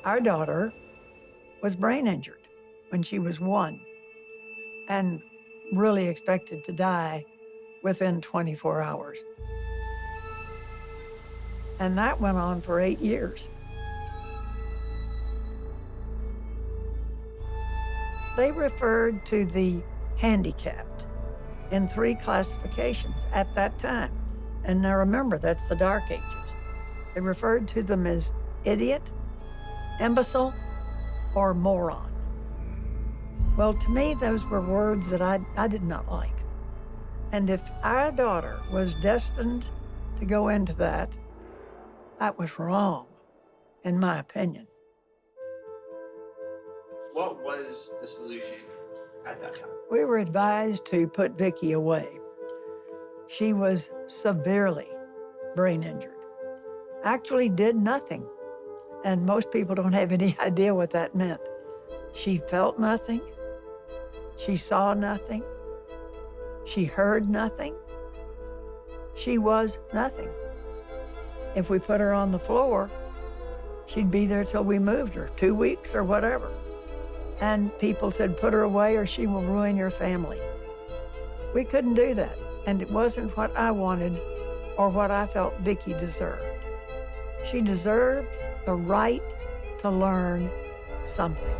Our daughter was brain injured when she was 1 and really expected to die within 24 hours. And that went on for 8 years. They referred to the handicapped in 3 classifications at that time. And now remember, that's the Dark Ages. They referred to them as idiot, imbecile, or moron. Well, to me, those were words that I did not like. And if our daughter was destined to go into that was wrong, in my opinion. What was the solution at that time? We were advised to put Vicki away. She was severely brain injured. Actually did nothing, and most people don't have any idea what that meant. She felt nothing. She saw nothing. She heard nothing. She was nothing. If we put her on the floor, she'd be there till we moved her, 2 weeks or whatever. And people said, put her away or she will ruin your family. We couldn't do that. And it wasn't what I wanted or what I felt Vicki deserved. She deserved the right to learn something.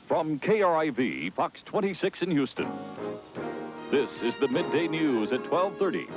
From KRIV, Fox 26 in Houston. This is the Midday News at 12:30.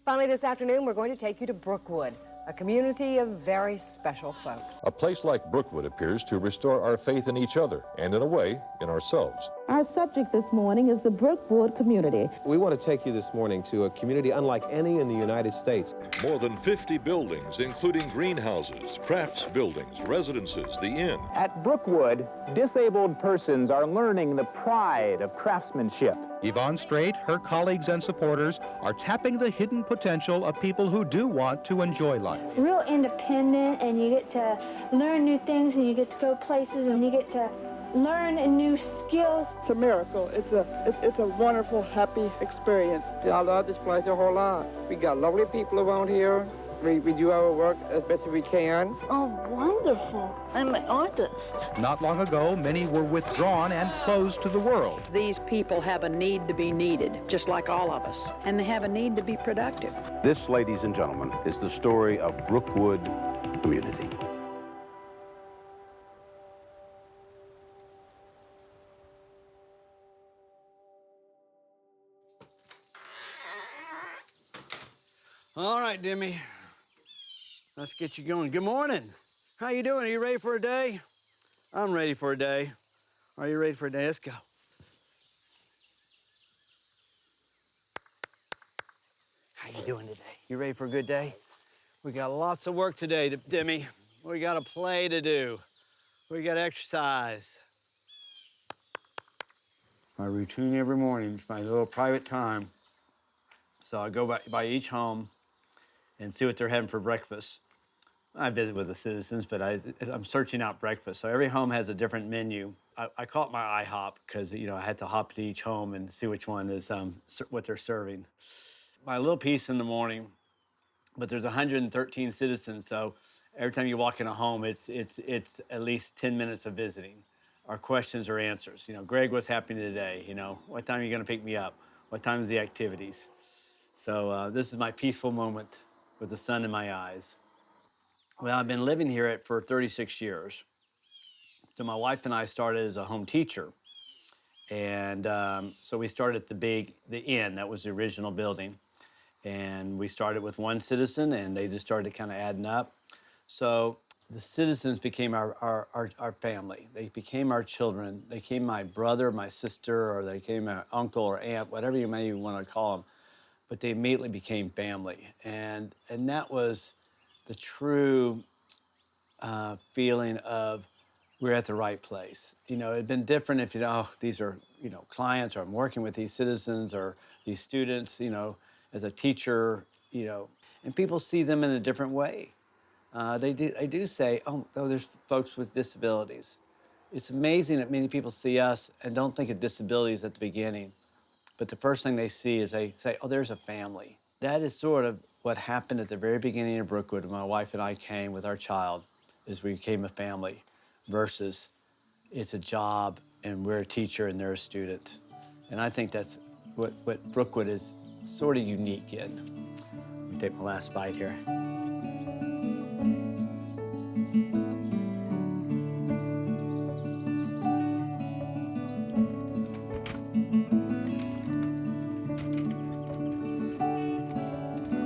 Finally, this afternoon, we're going to take you to Brookwood, a community of very special folks. A place like Brookwood appears to restore our faith in each other and, in a way, in ourselves. Our subject this morning is the Brookwood community. We want to take you this morning to a community unlike any in the United States. More than 50 buildings, including greenhouses, crafts buildings, residences, the inn. At Brookwood, disabled persons are learning the pride of craftsmanship. Yvonne Strait, her colleagues and supporters are tapping the hidden potential of people who do want to enjoy life. Real independent, and you get to learn new things, and you get to go places, and you get to learn new skills. It's a miracle. It's a wonderful, happy experience. I love this place a whole lot. We got lovely people around here. We do our work as best as we can. Oh, wonderful. I'm an artist. Not long ago, many were withdrawn and closed to the world. These people have a need to be needed, just like all of us, and they have a need to be productive. This, ladies and gentlemen, is the story of Brookwood community. All right, Demi. Let's get you going. Good morning. How you doing? Are you ready for a day? I'm ready for a day. Are you ready for a day? Let's go. How you doing today? You ready for a good day? We got lots of work today, Demi. We got a play to do. We got exercise. My routine every morning is my little private time. So I go by each home and see what they're having for breakfast. I visit with the citizens, but I'm searching out breakfast. So every home has a different menu. I call it my IHOP because, I had to hop to each home and see which one is what they're serving. My little piece in the morning, but there's 113 citizens, so every time you walk in a home, it's at least 10 minutes of visiting. Our questions or answers. Greg, what's happening today? What time are you going to pick me up? What time is the activities? So this is my peaceful moment with the sun in my eyes. Well, I've been living here for 36 years. So my wife and I started as a home teacher. And so we started at the inn, that was the original building. And we started with one citizen, and they just started kind of adding up. So the citizens became our family. They became our children. They became my brother, my sister, or they became my uncle or aunt, whatever you may want to call them. But they immediately became family. And that was the true feeling of we're at the right place. It'd been different if, these are, clients, or I'm working with these citizens or these students, as a teacher, and people see them in a different way. they do say, oh, there's folks with disabilities. It's amazing that many people see us and don't think of disabilities at the beginning. But the first thing they see is they say, oh, there's a family. That is sort of what happened at the very beginning of Brookwood when my wife and I came with our child, is we became a family versus it's a job and we're a teacher and they're a student. And I think that's what Brookwood is sort of unique in. Let me take my last bite here.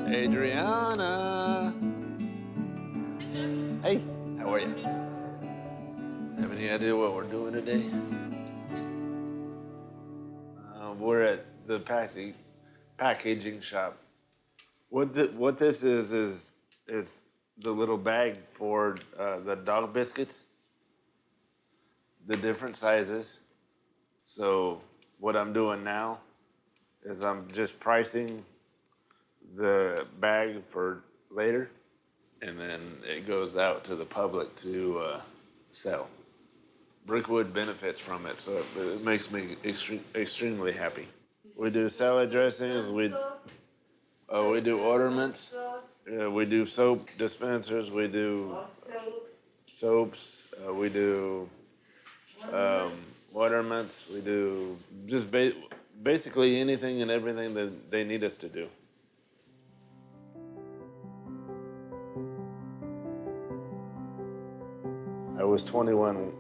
Adriana. Hey, how are you? Have any idea what we're doing today? We're at the packaging shop. What this is the little bag for the dog biscuits, the different sizes. So what I'm doing now is I'm just pricing the bag for later, and then it goes out to the public to sell. Brookwood benefits from it, so it makes me extremely happy. We do salad dressings, we do ornaments, we do soap dispensers, we do soaps, we do ornaments, we do just basically anything and everything that they need us to do. I was 21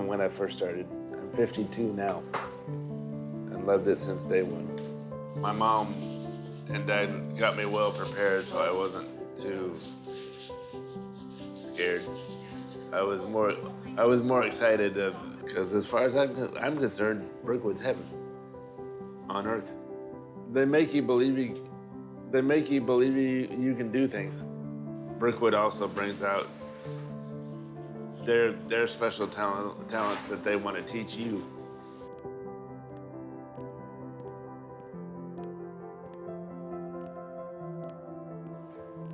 when I first started. I'm 52 now and loved it since day one. My mom and dad got me well prepared, so I wasn't too scared. I was more excited because as far as I'm concerned, Brookwood's heaven on earth. They make you believe you can do things. Brookwood also brings out their special talents that they want to teach you.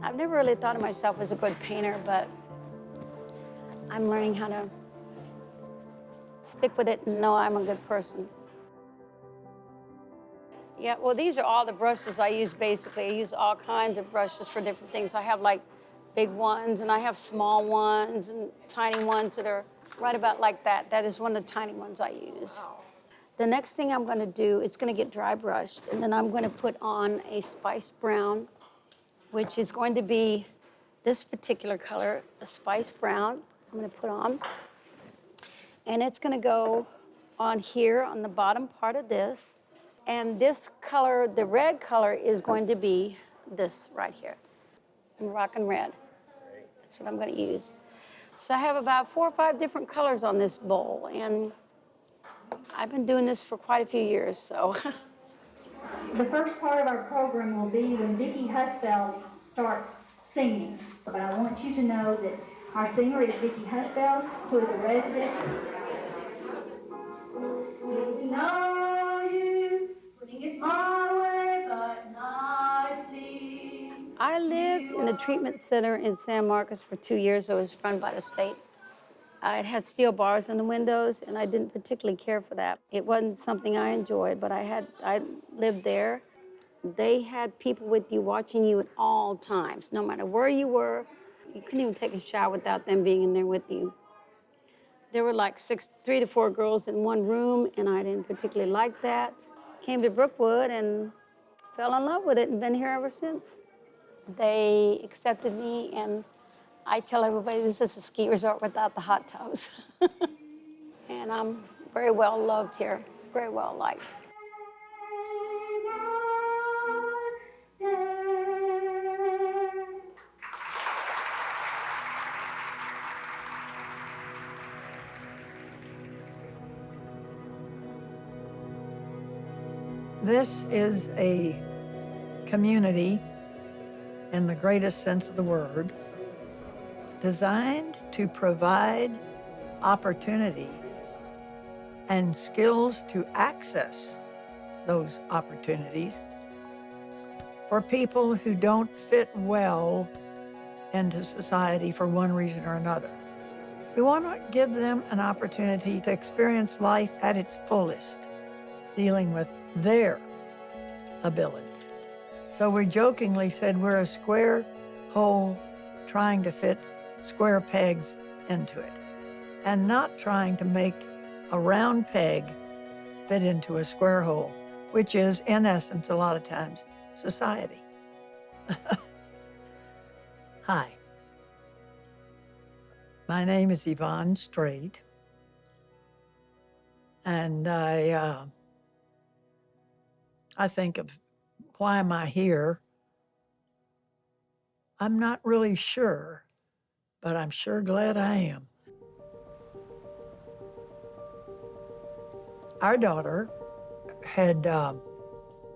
I've never really thought of myself as a good painter, but I'm learning how to stick with it and know I'm a good person. Yeah, well, these are all the brushes I use, basically. I use all kinds of brushes for different things. I have, like, big ones, and I have small ones and tiny ones that are right about like that. That is one of the tiny ones I use. The next thing I'm going to do, it's going to get dry brushed, and then I'm going to put on a spice brown, which is going to be this particular color, a spice brown. I'm going to put on. And it's going to go on here on the bottom part of this. And this color, the red color, is going to be this right here, Moroccan red. That's what I'm going to use. So I have about 4 or 5 different colors on this bowl, and I've been doing this for quite a few years, so. The first part of our program will be when Vicki Husfeld starts singing. But I want you to know that our singer is Vicki Husfeld, who is a resident. Get to know you, putting it my way, but nicely. I lived in a treatment center in San Marcos for 2 years. It was run by the state. It had steel bars in the windows, and I didn't particularly care for that. It wasn't something I enjoyed, but I lived there. They had people with you watching you at all times, no matter where you were. You couldn't even take a shower without them being in there with you. There were like 3 to 4 girls in one room, and I didn't particularly like that. Came to Brookwood and fell in love with it and been here ever since. They accepted me, and I tell everybody this is a ski resort without the hot tubs. And I'm very well loved here, very well liked. This is a community, in the greatest sense of the word, designed to provide opportunity and skills to access those opportunities for people who don't fit well into society for one reason or another. We want to give them an opportunity to experience life at its fullest, dealing with their abilities. So we jokingly said we're a square hole trying to fit square pegs into it, and not trying to make a round peg fit into a square hole, which is, in essence, a lot of times, society. Hi. My name is Yvonne Strait, and I think of why am I here? I'm not really sure, but I'm sure glad I am. Our daughter had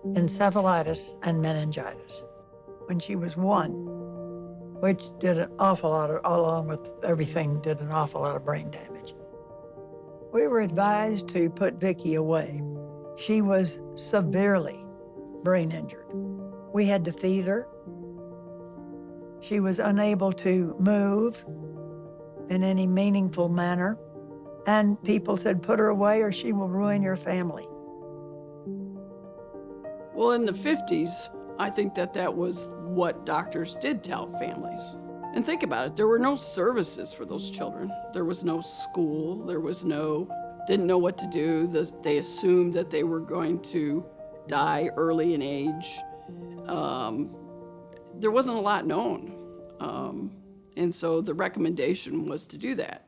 encephalitis and meningitis when she was 1, which did an awful lot of, along with everything, did an awful lot of brain damage. We were advised to put Vicki away. She was severely brain injured. We had to feed her. She was unable to move in any meaningful manner. And people said, put her away or she will ruin your family. Well, in the 50s, I think that was what doctors did tell families. And think about it, there were no services for those children. There was no school, didn't know what to do. They assumed that they were going to die early in age. There wasn't a lot known. And so the recommendation was to do that.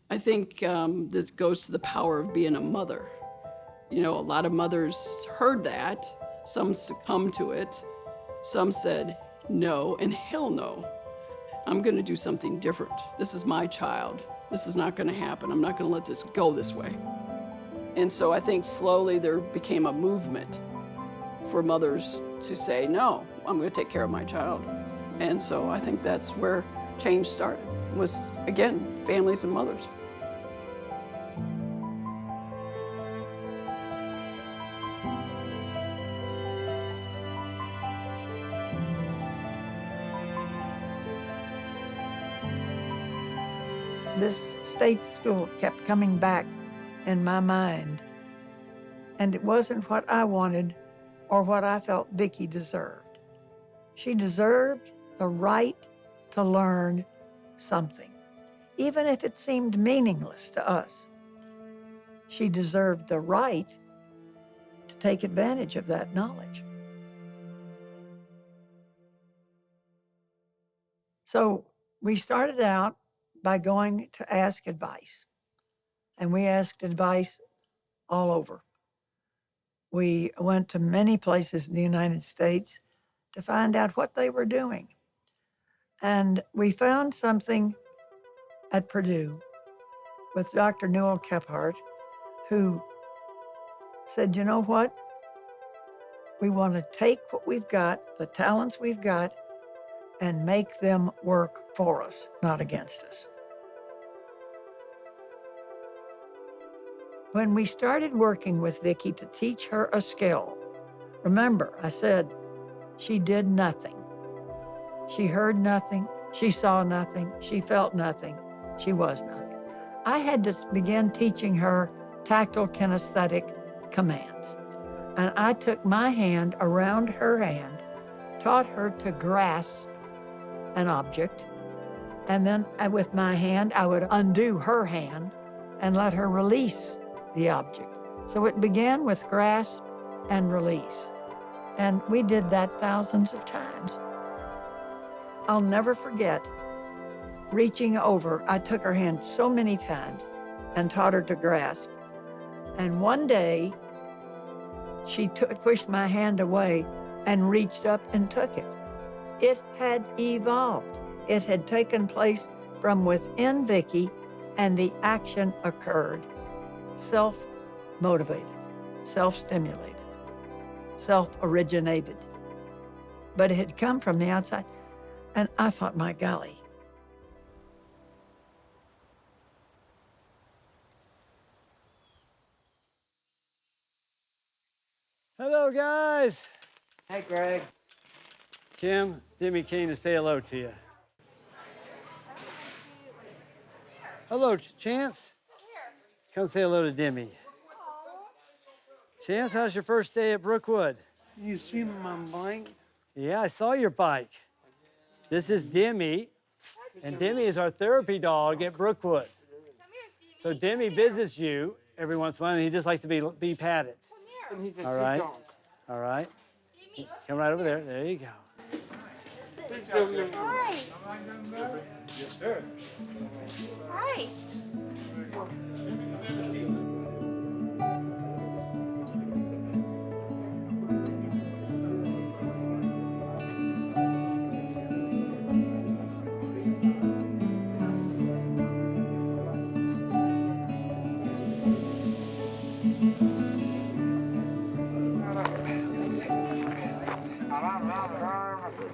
I think this goes to the power of being a mother. You know, a lot of mothers heard that. Some succumbed to it. Some said, no and hell no. I'm going to do something different. This is my child. This is not going to happen. I'm not going to let this go this way. And so I think slowly there became a movement for mothers to say, no, I'm going to take care of my child. And so I think that's where change started, was, again, families and mothers. This state school kept coming back in my mind, and it wasn't what I wanted or what I felt Vicki deserved. She deserved the right to learn something, even if it seemed meaningless to us. She deserved the right to take advantage of that knowledge. So we started out by going to ask advice, and we asked advice all over. We went to many places in the United States to find out what they were doing. And we found something at Purdue with Dr. Newell Kephart, who said, you know what? We want to take what we've got, the talents we've got, and make them work for us, not against us. When we started working with Vicki to teach her a skill, remember, I said she did nothing. She heard nothing, she saw nothing, she felt nothing, she was nothing. I had to begin teaching her tactile kinesthetic commands. And I took my hand around her hand, taught her to grasp an object, and then with my hand, I would undo her hand and let her release the object. So it began with grasp and release. And we did that thousands of times. I'll never forget reaching over. I took her hand so many times and taught her to grasp. And one day, she pushed my hand away and reached up and took it. It had evolved. It had taken place from within Vicki, and the action occurred. Self-motivated, self-stimulated, self-originated. But it had come from the outside. And I thought, my golly. Hello, guys. Hey, Greg. Kim, Jimmy came to say hello to you. Hello, Chance. Come say hello to Demi. Chance, how's your first day at Brookwood? You see my bike? Yeah, I saw your bike. This is Demi, and Demi is our therapy dog at Brookwood. So Demi visits you every once in a while, and he just likes to be patted. And he's a All sweet right. dog. All right. Come right over there. There you go. Hi. Yes, sir. Hi.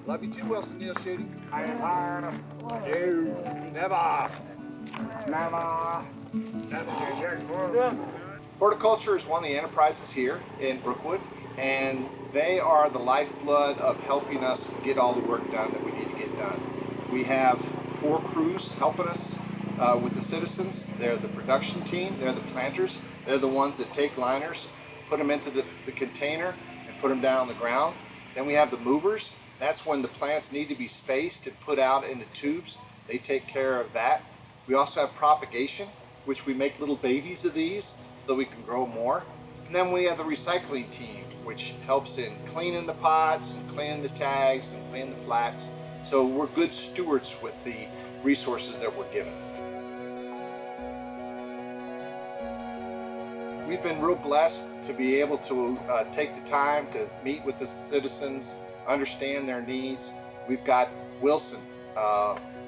Love you too, Wilson Neal shooting. Never. Never. Horticulture is one of the enterprises here in Brookwood, and they are the lifeblood of helping us get all the work done that we need to get done. We have 4 crews helping us with the citizens. They're the production team, they're the planters, they're the ones that take liners, put them into the container, and put them down on the ground. Then we have the movers. That's when the plants need to be spaced and put out into tubes. They take care of that. We also have propagation, which we make little babies of these so that we can grow more. And then we have the recycling team, which helps in cleaning the pots and cleaning the tags and cleaning the flats. So we're good stewards with the resources that we're given. We've been real blessed to be able to take the time to meet with the citizens, understand their needs. We've got Wilson,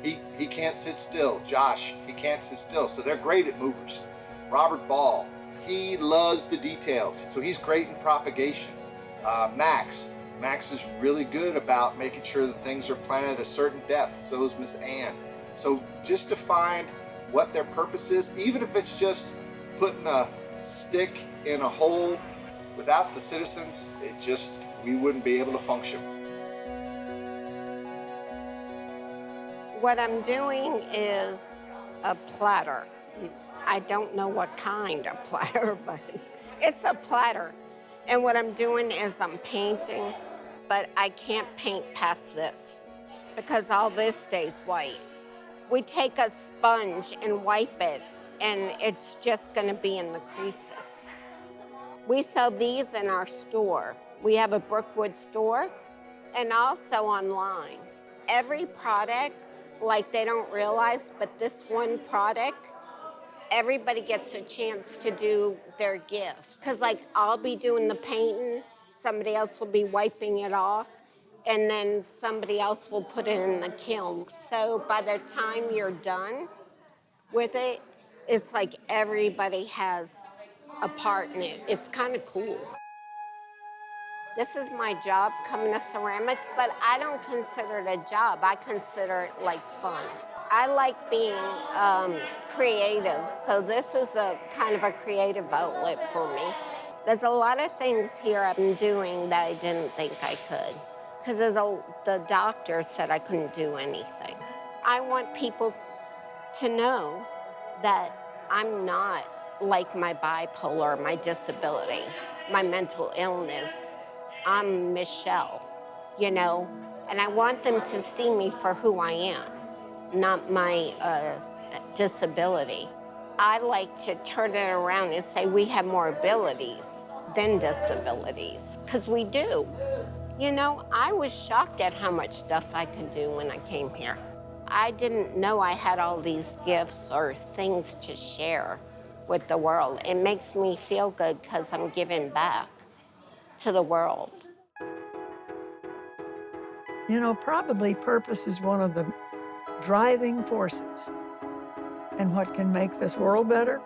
he can't sit still. Josh, he can't sit still, so they're great at movers. Robert Ball, he loves the details, so he's great in propagation. Max is really good about making sure that things are planted at a certain depth, so is Miss Ann. So just to find what their purpose is, even if it's just putting a stick in a hole, without the citizens, we wouldn't be able to function. What I'm doing is a platter. I don't know what kind of platter, but it's a platter. And what I'm doing is I'm painting, but I can't paint past this because all this stays white. We take a sponge and wipe it, and it's just gonna be in the creases. We sell these in our store. We have a Brookwood store and also online. Every product, like they don't realize, but this one product, everybody gets a chance to do their gifts. Cause like I'll be doing the painting, somebody else will be wiping it off, and then somebody else will put it in the kiln. So by the time you're done with it, it's like everybody has a part in it. It's kind of cool. This is my job, coming to ceramics, but I don't consider it a job. I consider it like fun. I like being creative, so this is a kind of a creative outlet for me. There's a lot of things here I'm doing that I didn't think I could, because the doctor said I couldn't do anything. I want people to know that I'm not like my bipolar, my disability, my mental illness. I'm Michelle, you know? And I want them to see me for who I am, not my disability. I like to turn it around and say we have more abilities than disabilities, because we do. You know, I was shocked at how much stuff I could do when I came here. I didn't know I had all these gifts or things to share with the world. It makes me feel good because I'm giving back to the world. You know, probably purpose is one of the driving forces in what can make this world better,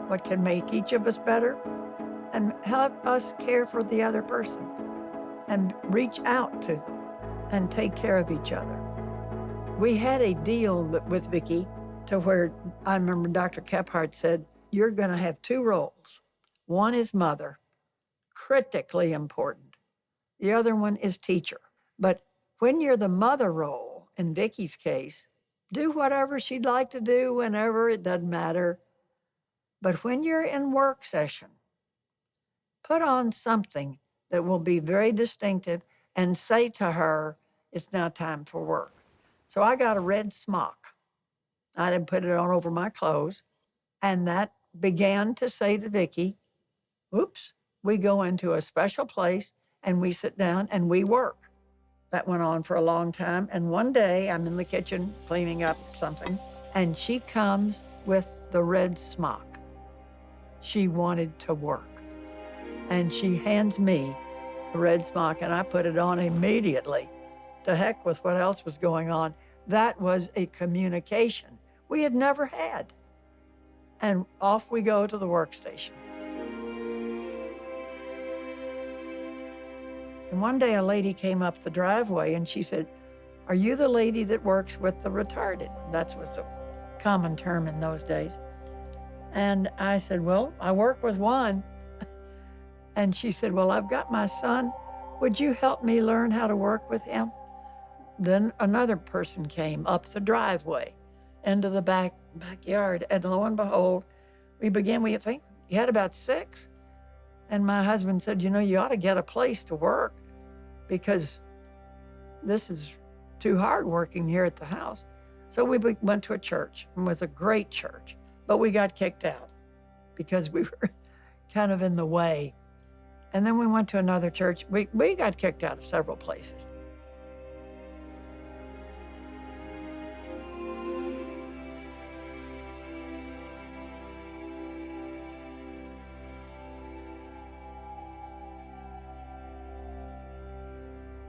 what can make each of us better, and help us care for the other person and reach out to them and take care of each other. We had a deal with Vicki to where I remember Dr. Kephart said, you're gonna have 2 roles. One is mother, critically important. The other one is teacher. But when you're the mother role, in Vicki's case, do whatever she'd like to do whenever, it doesn't matter. But when you're in work session, put on something that will be very distinctive and say to her, it's now time for work. So I got a red smock. I didn't put it on over my clothes. And that began to say to Vicki, oops, we go into a special place and we sit down and we work. That went on for a long time. And one day I'm in the kitchen cleaning up something, and she comes with the red smock. She wanted to work. And she hands me the red smock, and I put it on immediately. To heck with what else was going on. That was a communication we had never had. And off we go to the workstation. And one day a lady came up the driveway and she said, are you the lady that works with the retarded? That was a common term in those days. And I said, well, I work with one. And she said, well, I've got my son. Would you help me learn how to work with him? Then another person came up the driveway into the backyard. And lo and behold, we think he had about 6. And my husband said, you know, you ought to get a place to work because this is too hard working here at the house. So we went to a church, and it was a great church, but we got kicked out because we were kind of in the way. And then we went to another church. We got kicked out of several places.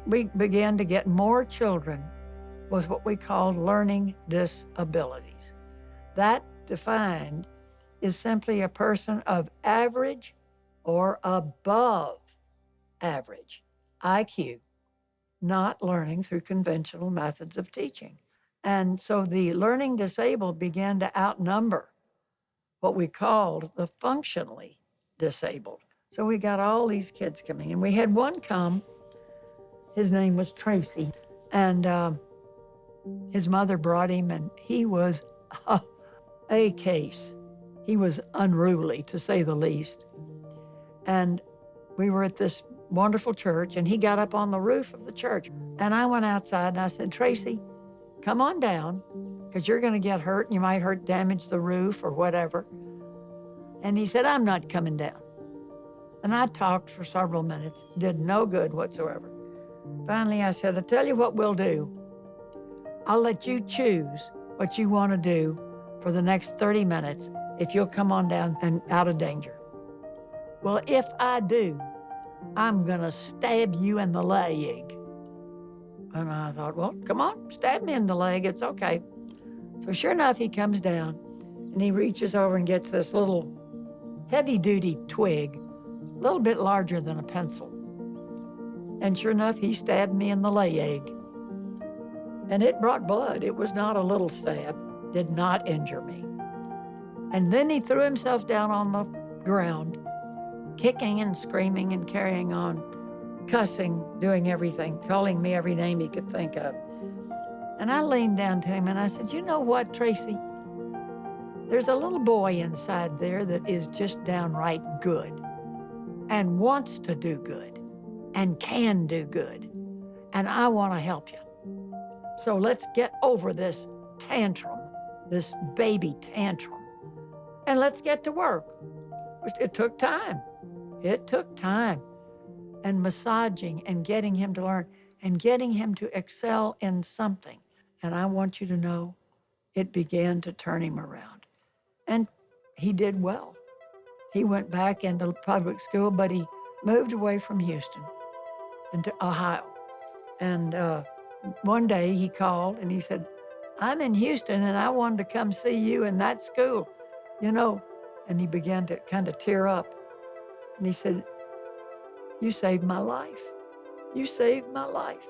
We began to get more children with what we called learning disabilities. That defined is simply a person of average or above average IQ, not learning through conventional methods of teaching. And so the learning disabled began to outnumber what we called the functionally disabled. So we got all these kids coming, and we had one come. His name was Tracy, and his mother brought him, and he was a case. He was unruly, to say the least. And we were at this wonderful church, and he got up on the roof of the church. And I went outside, and I said, Tracy, come on down, because you're going to get hurt, and you might damage the roof or whatever. And he said, I'm not coming down. And I talked for several minutes, did no good whatsoever. Finally, I said, I'll tell you what we'll do. I'll let you choose what you want to do for the next 30 minutes if you'll come on down and out of danger. Well, if I do, I'm going to stab you in the leg. And I thought, well, come on, stab me in the leg. It's okay. So sure enough, he comes down, and he reaches over and gets this little heavy-duty twig, a little bit larger than a pencil. And sure enough, he stabbed me in the leg. And it brought blood. It was not a little stab. Did not injure me. And then he threw himself down on the ground, kicking and screaming and carrying on, cussing, doing everything, calling me every name he could think of. And I leaned down to him and I said, you know what, Tracy? There's a little boy inside there that is just downright good and wants to do good and can do good. And I want to help you. So let's get over this tantrum, this baby tantrum, and let's get to work. It took time. It took time. And massaging and getting him to learn and getting him to excel in something. And I want you to know, it began to turn him around. And he did well. He went back into public school, but he moved away from Houston into Ohio. And one day he called and he said, I'm in Houston and I wanted to come see you in that school, you know. And he began to kind of tear up. And he said, you saved my life. You saved my life.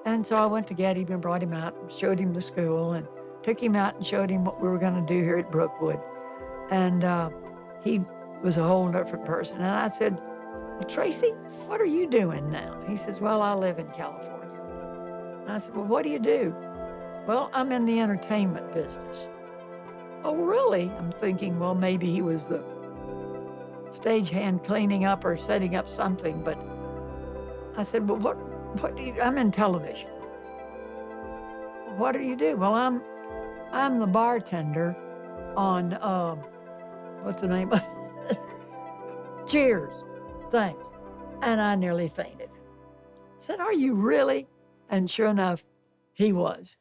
And so I went to get him and brought him out and showed him the school and took him out and showed him what we were going to do here at Brookwood. And he was a whole different person. And I said, well, Tracy, what are you doing now? He says, well, I live in California. And I said, well, what do you do? Well, I'm in the entertainment business. Oh, really? I'm thinking, well, maybe he was the stagehand cleaning up or setting up something, but I said, well, what do you, I'm in television. What do you do? Well, I'm the bartender on, what's the name of it? Cheers. Thanks. And I nearly fainted. I said, are you really? And sure enough, he was.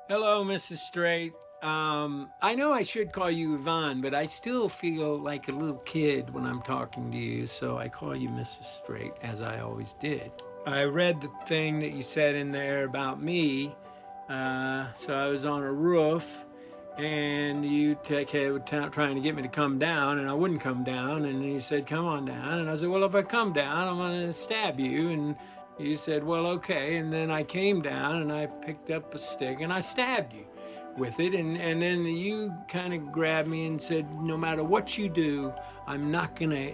Hello, Mrs. Straight. I know I should call you Yvonne, but I still feel like a little kid when I'm talking to you, so I call you Mrs. Straight, as I always did. I read the thing that you said in there about me, so I was on a roof, and you were trying to get me to come down, and I wouldn't come down, and you said, come on down, and I said, well, if I come down, I'm gonna stab you, and you said, well, okay, and then I came down, and I picked up a stick, and I stabbed you with it, and then you kind of grabbed me and said, no matter what you do, I'm not gonna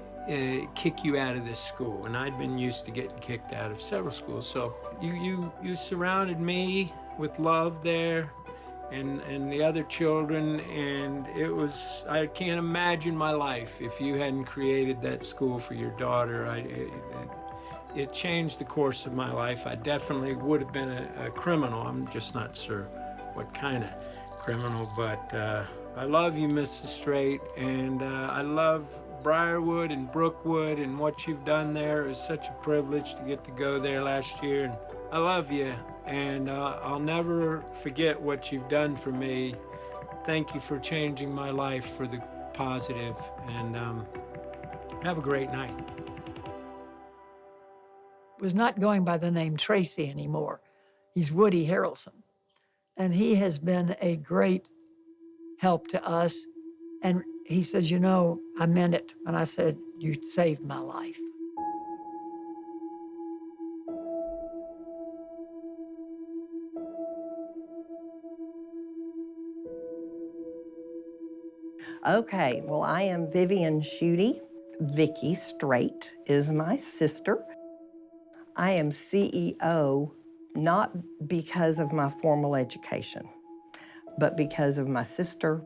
kick you out of this school. And I'd been used to getting kicked out of several schools, so you surrounded me with love there, and the other children, and it was, I can't imagine my life if you hadn't created that school for your daughter. It changed the course of my life. I definitely would have been a criminal. I'm just not sure what kind of criminal, but I love you, Mrs. Straight, and I love Briarwood and Brookwood and what you've done there. It was such a privilege to get to go there last year, and I love you, and I'll never forget what you've done for me. Thank you for changing my life for the positive, and have a great night. Was not going by the name Tracy anymore. He's Woody Harrelson. And he has been a great help to us. And he says, you know, I meant it when I said, you saved my life. Okay, well, I am Vivian Schutte. Vicki Straight is my sister. I am CEO not because of my formal education, but because of my sister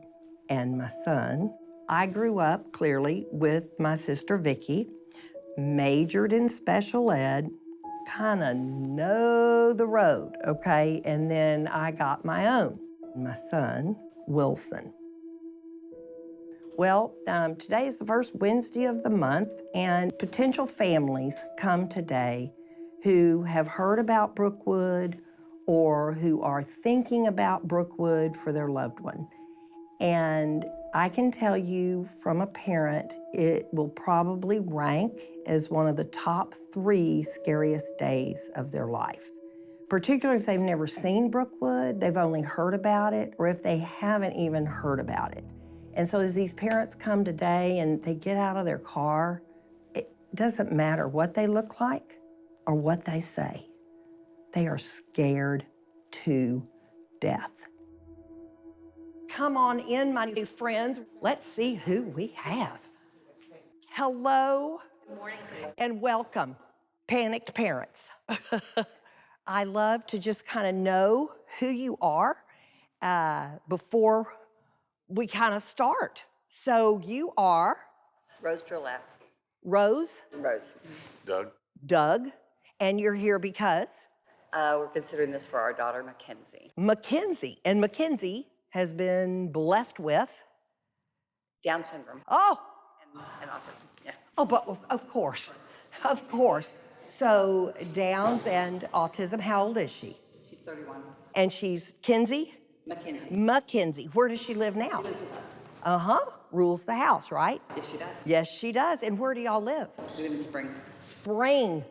and my son. I grew up clearly with my sister Vicki, majored in special ed, kind of know the road, okay? And then I got my own, my son, Wilson. Well, today is the first Wednesday of the month, and potential families come today who have heard about Brookwood or who are thinking about Brookwood for their loved one. And I can tell you from a parent, it will probably rank as one of the top 3 scariest days of their life. Particularly if they've never seen Brookwood, they've only heard about it, or if they haven't even heard about it. And so as these parents come today and they get out of their car, it doesn't matter what they look like or what they say. They are scared to death. Come on in, my new friends. Let's see who we have. Hello. Good morning. And welcome, panicked parents. I love to just kind of know who you are before we kind of start. So you are? Rose Drillette. Rose? Rose. Doug. Doug. And you're here because? We're considering this for our daughter, Mackenzie. Mackenzie. And Mackenzie has been blessed with? Down syndrome. Oh! And autism, yeah. Oh, but of course. Of course. So Downs and autism, how old is she? She's 31. And she's Kinsey? Mackenzie. Mackenzie. Where does she live now? She lives with us. Uh-huh. Rules the house, right? Yes, she does. Yes, she does. And where do y'all live? We live in Spring. Spring.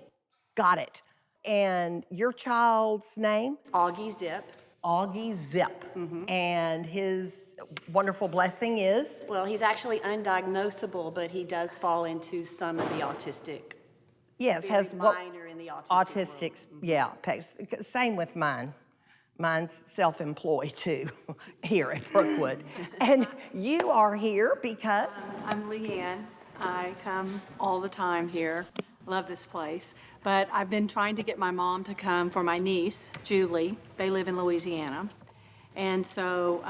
Got it. And your child's name? Augie Zip. Augie Zip. And his wonderful blessing is? Well, he's actually undiagnosable, but he does fall into some of the autistic. Yes, Very has minor in the autistic world. Yeah. Same with mine. Mine's self-employed too, here at Brookwood. And you are here because? I'm Leanne. I come all the time here. Love this place. But I've been trying to get my mom to come for my niece, Julie. They live in Louisiana. And so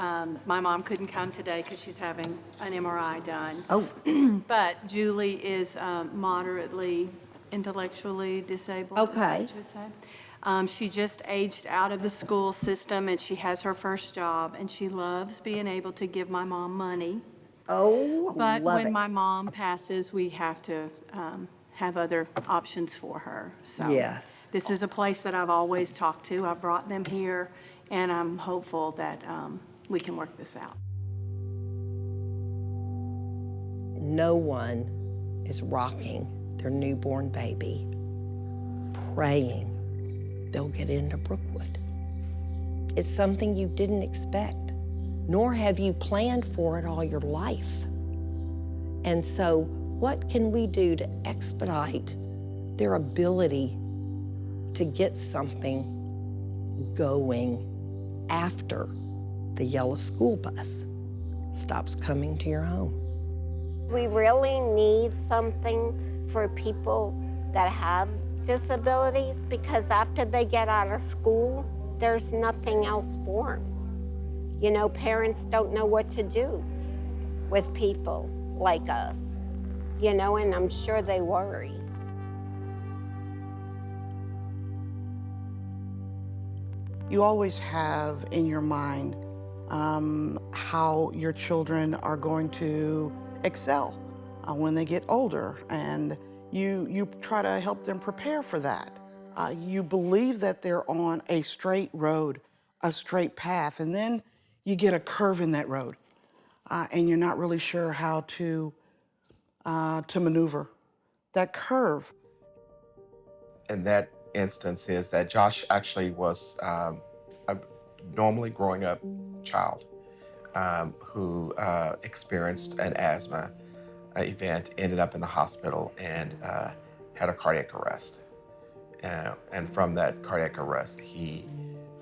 my mom couldn't come today because she's having an MRI done. Oh. But Julie is moderately intellectually disabled, is that Okay. what you would say? She just aged out of the school system, and she has her first job, and she loves being able to give my mom money. Oh, But love when it. my mom passes, we have to have other options for her. So Yes. this is a place that I've always talked to. I brought them here, and I'm hopeful that we can work this out. No one is rocking their newborn baby, praying they'll get into Brookwood. It's something you didn't expect, nor have you planned for it all your life. And so, what can we do to expedite their ability to get something going after the yellow school bus stops coming to your home? We really need something for people that have disabilities, because after they get out of school, there's nothing else for them. You know, parents don't know what to do with people like us, you know, and I'm sure they worry. You always have in your mind how your children are going to excel when they get older, and you try to help them prepare for that. You believe that they're on a straight road, a straight path, and then you get a curve in that road, and you're not really sure how to maneuver that curve. In that instance is that Josh actually was a normally growing up child who experienced an asthma event, ended up in the hospital, and had a cardiac arrest. And from that cardiac arrest, he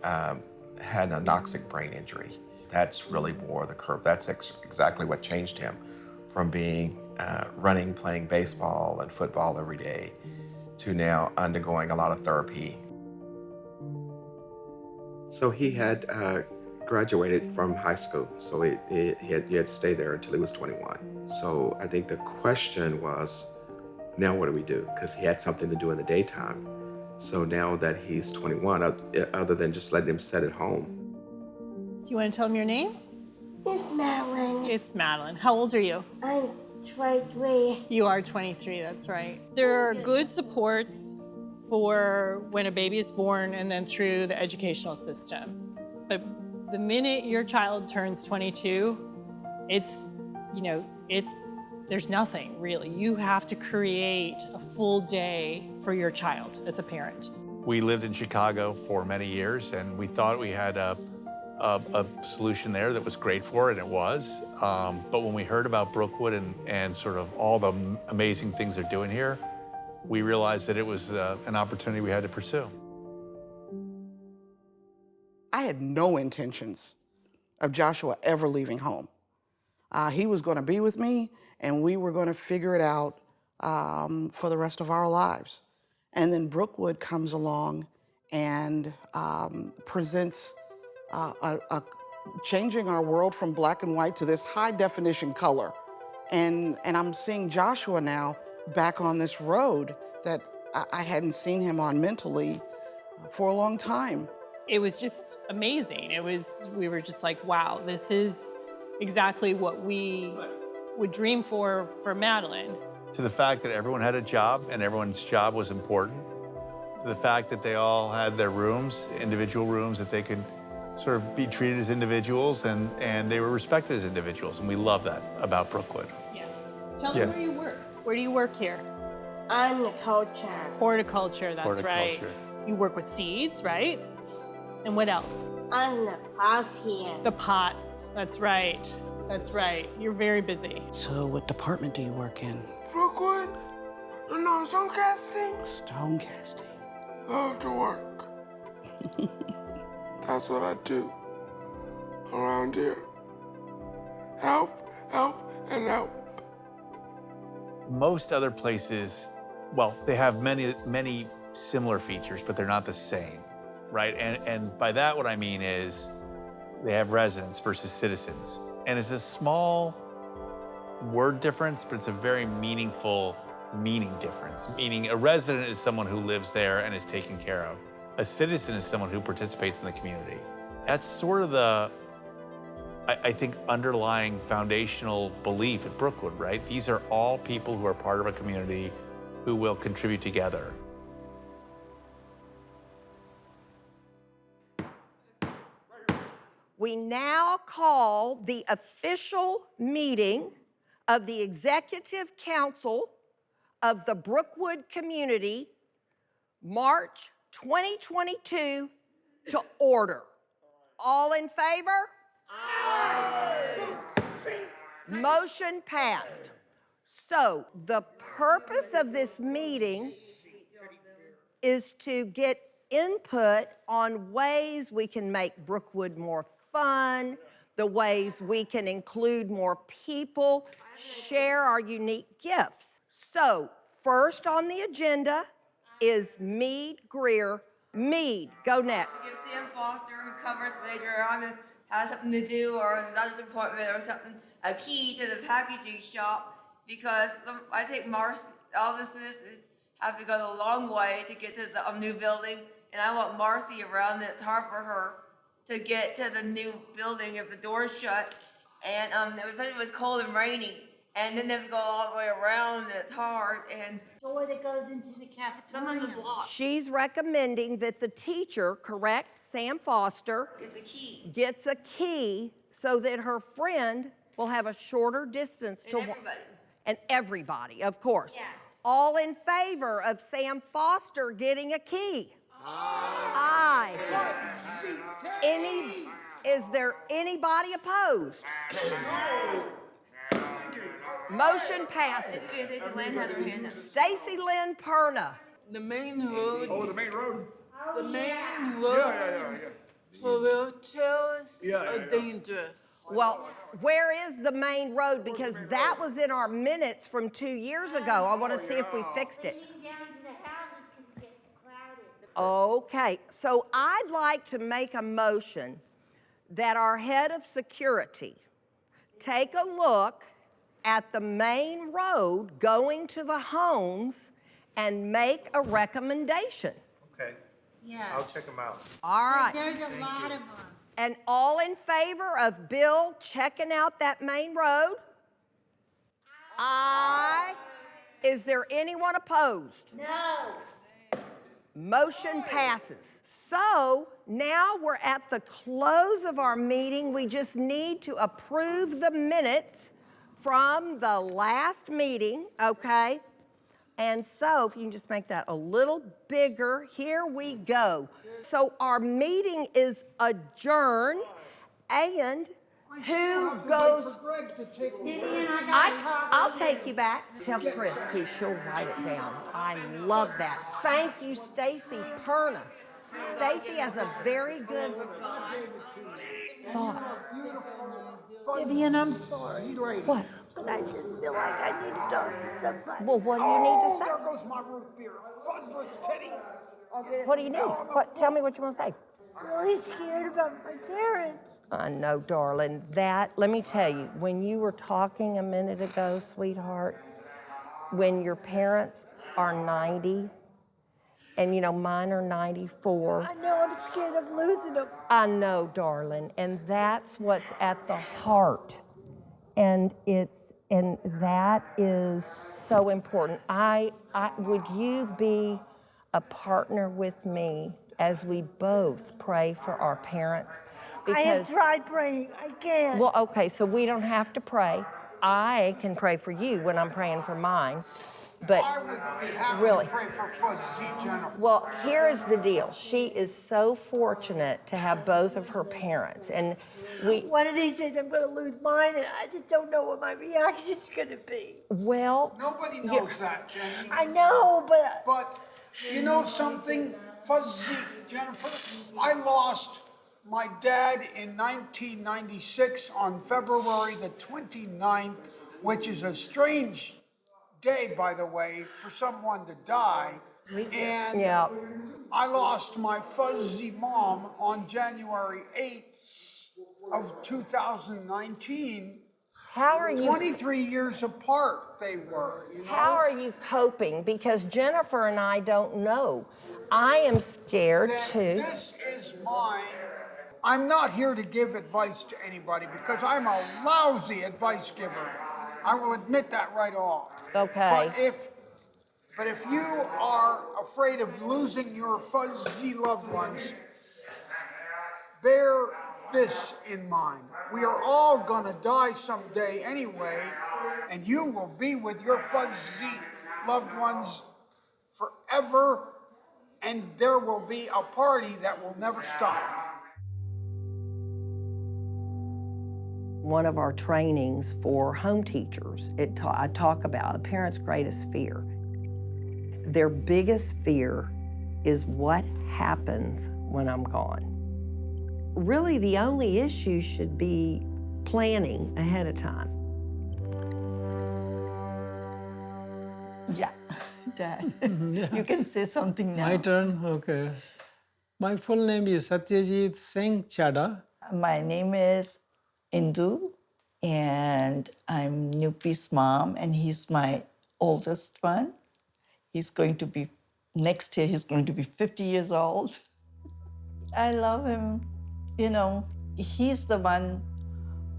had an anoxic brain injury. That's really more the curve. That's exactly what changed him from being running, playing baseball and football every day, to now undergoing a lot of therapy. So he had graduated from high school, so he had to stay there until he was 21. So I think the question was, now what do we do? Because he had something to do in the daytime. So now that he's 21, other than just letting him sit at home. Do you want to tell them your name? It's Madeline. It's Madeline. How old are you? I'm 23. You are 23, that's right. There are good supports for when a baby is born and then through the educational system. But the minute your child turns 22, there's nothing really. You have to create a full day for your child as a parent. We lived in Chicago for many years, and we thought we had a solution there that was great for it, and it was. But when we heard about Brookwood and sort of all the amazing things they're doing here, we realized that it was an opportunity we had to pursue. I had no intentions of Joshua ever leaving home. He was going to be with me, and we were going to figure it out for the rest of our lives. And then Brookwood comes along and presents changing our world from black and white to this high definition color. And I'm seeing Joshua now back on this road that I hadn't seen him on mentally for a long time. It was just amazing. We were just like, wow, this is exactly what we would dream for Madeline. To the fact that everyone had a job and everyone's job was important, to the fact that they all had their rooms, individual rooms that they could sort of be treated as individuals, and they were respected as individuals, and we love that about Brookwood. Yeah. Tell them where you work. Where do you work here? Horticulture. Horticulture, that's right. Horticulture. You work with seeds, right? And what else? I'm the boss here. The pots, that's right. That's right. You're very busy. So what department do you work in? Brookwood? No, stone casting? Stone casting. Love to work. That's what I do around here. Help, help, and help. Most other places well, they have many similar features, but they're not the same, right? And by that, what I mean is they have residents versus citizens. And it's a small word difference, but it's a very meaningful meaning difference. Meaning a resident is someone who lives there and is taken care of. A citizen is someone who participates in the community. That's sort of the, I think, underlying foundational belief at Brookwood, right? These are all people who are part of a community who will contribute together. We now call the official meeting of the Executive Council of the Brookwood Community, March 2022, to order. All in favor? Aye. Motion passed. So the purpose of this meeting is to get input on ways we can make Brookwood more fun, the ways we can include more people, share our unique gifts. So first on the agenda is Meade Greer. Meade, go next. If Sam Foster, who covers later on, has something to do or a doctor's appointment or something, a key to the packaging shop, because I think all the citizens have to go the long way to get to the new building, and I want Marcy around, and it's hard for her to get to the new building if the door's shut, and especially if it's cold and rainy, and then they have to go all the way around, and it's hard, and Door that goes into the cafeteria. sometimes it's locked. She's recommending that the teacher, correct, Sam Foster, gets a key so that her friend will have a shorter distance to everybody. And everybody, of course. Yeah. All in favor of Sam Foster getting a key? Aye. Is there anybody opposed? Motion passes. Stacy Lynn has her hand up. Stacy Lynn Perna. The main road. Oh, the main road? The main road. For wheelchairs are dangerous. Well, where is the main road? Because that was in our minutes from 2 years ago. I want to see if we fixed it. Okay, so I'd like to make a motion that our head of security take a look at the main road going to the homes and make a recommendation. Okay. Yes. I'll check them out. All right. There's a lot of them. And all in favor of Bill checking out that main road? Aye. Is there anyone opposed? No. Motion passes. So now we're at the close of our meeting. We just need to approve the minutes from the last meeting, okay? And so if you can just make that a little bigger, here we go. So our meeting is adjourned, and who goes? I'll take you back. Tell Chris too, she'll write it down. I love that. Thank you, Stacy Perna. Stacy has a very good thought. Vivian, I'm sorry. What? But I just feel like I need to talk to somebody. Well, what do you need to say? There goes my root beer. Fuzzless titty. What do you need? What? Tell me what you want to say. I'm really scared about my parents. I know, darling. Let me tell you, when you were talking a minute ago, sweetheart, when your parents are 90, and mine are 94. I know, I'm scared of losing them. I know, darling, and that's what's at the heart. And that is so important. Would you be a partner with me as we both pray for our parents? I have tried praying. I can't. Well, okay, so we don't have to pray. I can pray for you when I'm praying for mine. But I would be happy really, to pray for Fuzzy Jennifer. well, here is the deal. She is so fortunate to have both of her parents. And one of these days I'm going to lose mine, and I just don't know what my reaction's going to be. Well, nobody knows that, Jenny. I know, But you know something, Fuzzy Jennifer? I lost my dad in 1996 on February the 29th, which is a strange day, by the way, for someone to die. And Yeah. I lost my fuzzy mom on January 8th of 2019. How are you? 23 years apart they were, you know? How are you coping? Because Jennifer and I don't know. I am scared too. This is mine. I'm not here to give advice to anybody because I'm a lousy advice giver. I will admit that right off. Okay. But if you are afraid of losing your fuzzy loved ones, bear this in mind. We are all gonna die someday anyway, and you will be with your fuzzy loved ones forever, and there will be a party that will never stop. One of our trainings for home teachers, I talk about a parent's greatest fear. Their biggest fear is what happens when I'm gone. Really, the only issue should be planning ahead of time. Yeah, Dad, you can say something now. My turn, okay. My full name is Satyajit Singh Chadha. My name is Indu, and I'm Nupi's mom, and he's my oldest one. Next year, he's going to be 50 years old. I love him. You know, he's the one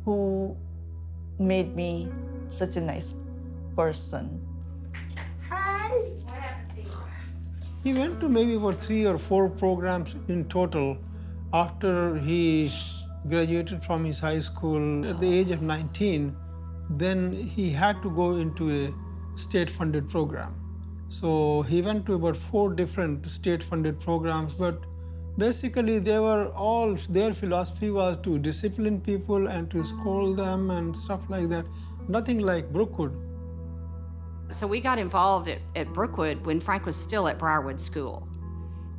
who made me such a nice person. Hi. He went to maybe about 3 or 4 programs in total after he graduated from his high school at the age of 19. Then he had to go into a state-funded program. So he went to about 4 different state-funded programs, but basically their philosophy was to discipline people and to scold them and stuff like that. Nothing like Brookwood. So we got involved at Brookwood when Frank was still at Briarwood School.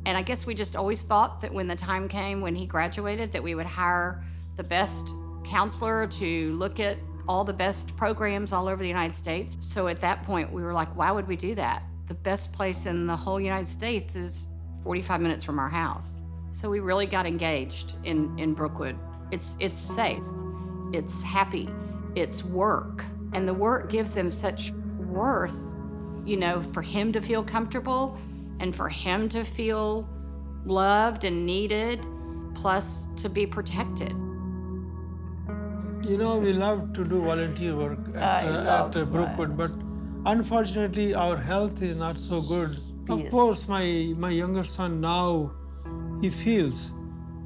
And I guess we just always thought that when the time came when he graduated that we would hire the best counselor to look at all the best programs all over the United States. So at that point we were like, why would we do that? The best place in the whole United States is 45 minutes from our house. So we really got engaged in Brookwood. It's safe, it's happy, it's work. And the work gives them such worth, you know, for him to feel comfortable and for him to feel loved and needed, plus to be protected. You know, we love to do volunteer work at Brookwood, but unfortunately our health is not so good. Yes. Of course, my younger son now, he feels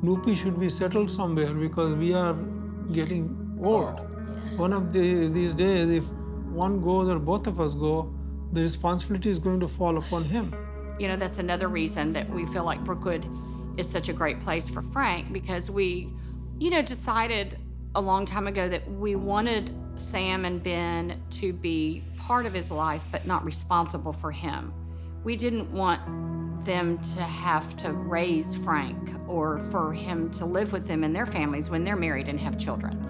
Nupi should be settled somewhere because we are getting old. One of these days, if one goes or both of us go, the responsibility is going to fall upon him. You know, that's another reason that we feel like Brookwood is such a great place for Frank, because we, you know, decided a long time ago that we wanted Sam and Ben to be part of his life, but not responsible for him. We didn't want them to have to raise Frank or for him to live with them and their families when they're married and have children.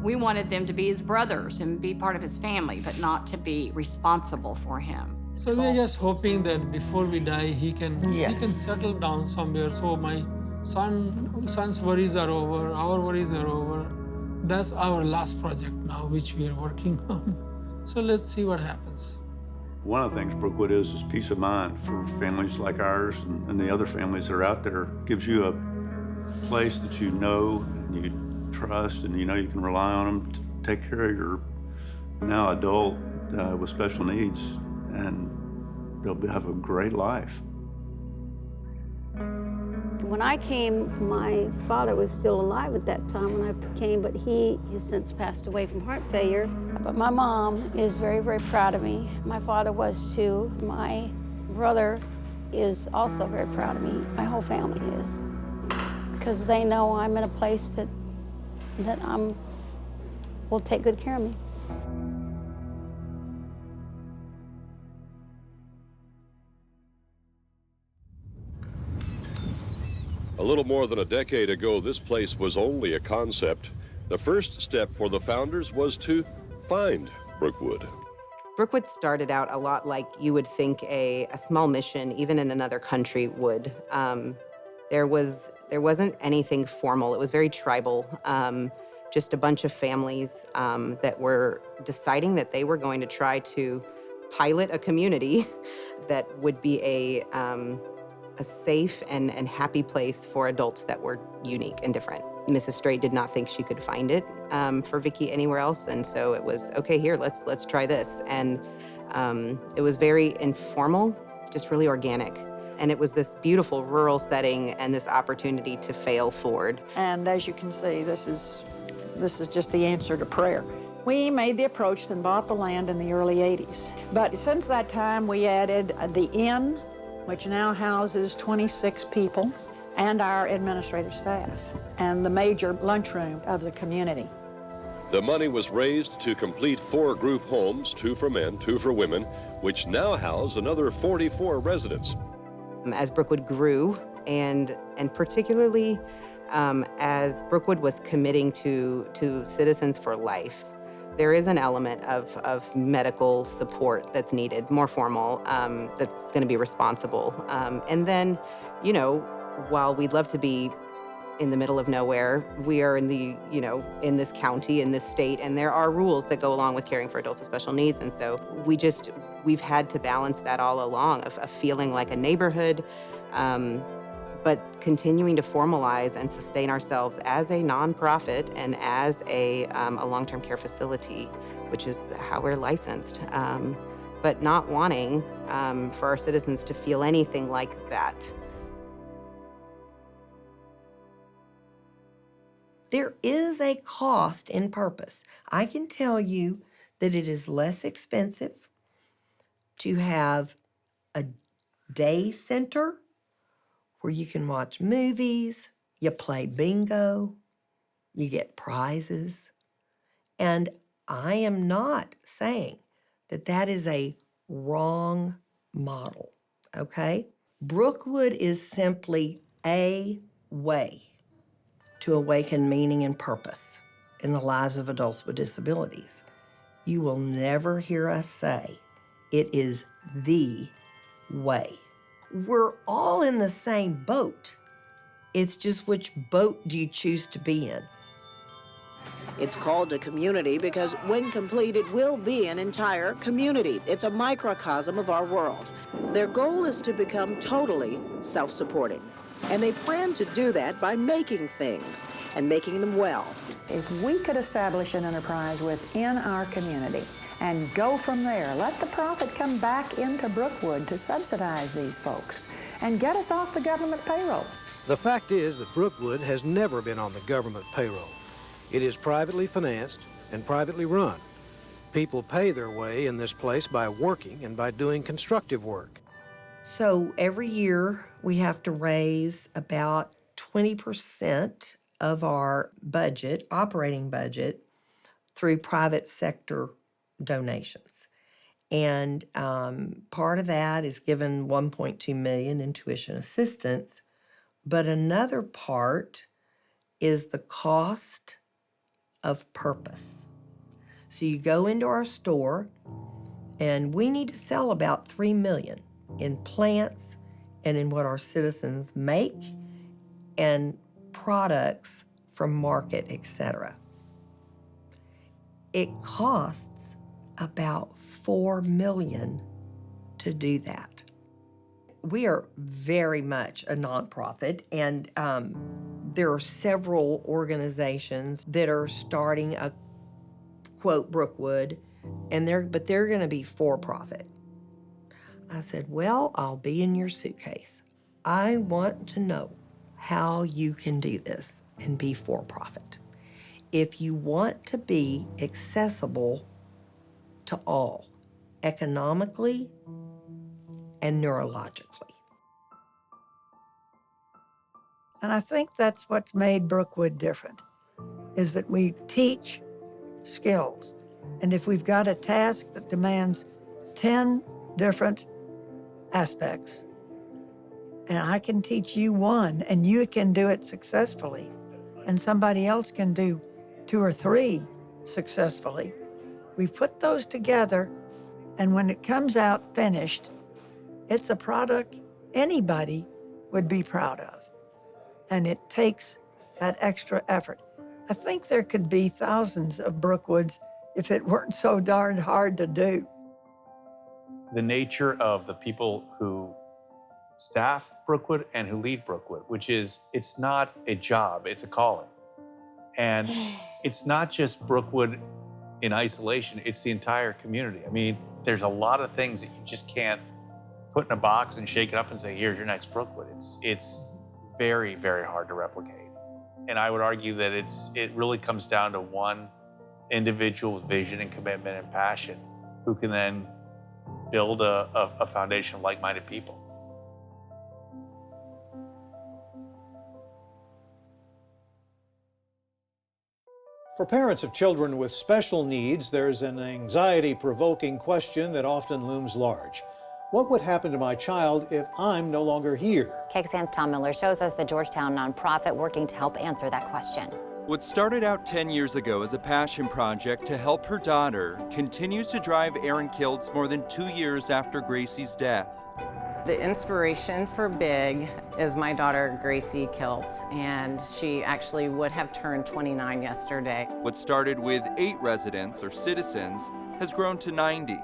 We wanted them to be his brothers and be part of his family, but not to be responsible for him. So we're just hoping that before we die, he can settle down somewhere. So my son's worries are over, our worries are over. That's our last project now, which we are working on. So let's see what happens. One of the things Brookwood is peace of mind for families like ours and the other families that are out there. Gives you a place that you know and you trust, and you know you can rely on them to take care of your now adult with special needs, and they'll have a great life. When I came, my father was still alive at that time when I came, but he has since passed away from heart failure. But my mom is very, very proud of me. My father was too. My brother is also very proud of me. My whole family is, because they know I'm in a place that will take good care of me. A little more than a decade ago, this place was only a concept. The first step for the founders was to find Brookwood. Brookwood started out a lot like you would think a small mission, even in another country, would. There wasn't anything formal. It was very tribal. Just a bunch of families that were deciding that they were going to try to pilot a community that would be a safe and happy place for adults that were unique and different. Mrs. Strait did not think she could find it for Vicki anywhere else, and so it was, okay, here, let's try this. And it was very informal, just really organic. And it was this beautiful rural setting and this opportunity to fail forward. And as you can see, this is just the answer to prayer. We made the approach and bought the land in the early 80s. But since that time, we added the inn, which now houses 26 people, and our administrative staff, and the major lunchroom of the community. The money was raised to complete 4 group homes, 2 for men, 2 for women, which now house another 44 residents. As Brookwood grew, and particularly as Brookwood was committing to Citizens for Life, there is an element of medical support that's needed, more formal, that's going to be responsible. And then, you know, while we'd love to be in the middle of nowhere, we are in the, you know, in this county, in this state, and there are rules that go along with caring for adults with special needs. And so we've had to balance that all along of feeling like a neighborhood, but continuing to formalize and sustain ourselves as a nonprofit and as a long-term care facility, which is how we're licensed, but not wanting for our citizens to feel anything like that. There is a cost in purpose. I can tell you that it is less expensive to have a day center where you can watch movies, you play bingo, you get prizes. And I am not saying that that is a wrong model, okay? Brookwood is simply a way to awaken meaning and purpose in the lives of adults with disabilities. You will never hear us say it is the way. We're all in the same boat. It's just which boat do you choose to be in? It's called a community because when complete, it will be an entire community. It's a microcosm of our world. Their goal is to become totally self-supporting. And they plan to do that by making things and making them well. If we could establish an enterprise within our community and go from there, let the profit come back into Brookwood to subsidize these folks and get us off the government payroll. The fact is that Brookwood has never been on the government payroll. It is privately financed and privately run. People pay their way in this place by working and by doing constructive work. So every year we have to raise about 20% of our budget, operating budget, through private sector donations. And part of that is given $1.2 million in tuition assistance, but another part is the cost of purpose. So you go into our store, and we need to sell about $3 million in plants and in what our citizens make and products from market, etc. It costs about $4 million to do that. We are very much a nonprofit, and there are several organizations that are starting a, quote, Brookwood, and they're going to be for-profit. I said, well, I'll be in your suitcase. I want to know how you can do this and be for-profit. If you want to be accessible to all, economically and neurologically. And I think that's what's made Brookwood different, is that we teach skills. And if we've got a task that demands 10 different aspects, and I can teach you one, and you can do it successfully, and somebody else can do 2 or 3 successfully, we put those together And when it comes out finished, it's a product anybody would be proud of. And it takes that extra effort. I think there could be thousands of Brookwoods if it weren't so darn hard to do. The nature of the people who staff Brookwood and who lead Brookwood, which is, it's not a job, it's a calling. And it's not just Brookwood in isolation, it's the entire community. I mean, there's a lot of things that you just can't put in a box and shake it up and say, here's your next Brookwood. It's very, very hard to replicate. And I would argue that it really comes down to one individual with vision and commitment and passion who can then build a foundation of like-minded people. For parents of children with special needs, there's an anxiety-provoking question that often looms large. What would happen to my child if I'm no longer here? KXAN's Tom Miller shows us the Georgetown nonprofit working to help answer that question. What started out 10 years ago as a passion project to help her daughter continues to drive Erin Kiltz more than 2 years after Gracie's death. The inspiration for Big is my daughter, Gracie Kiltz, and she actually would have turned 29 yesterday. What started with 8 residents or citizens has grown to 90.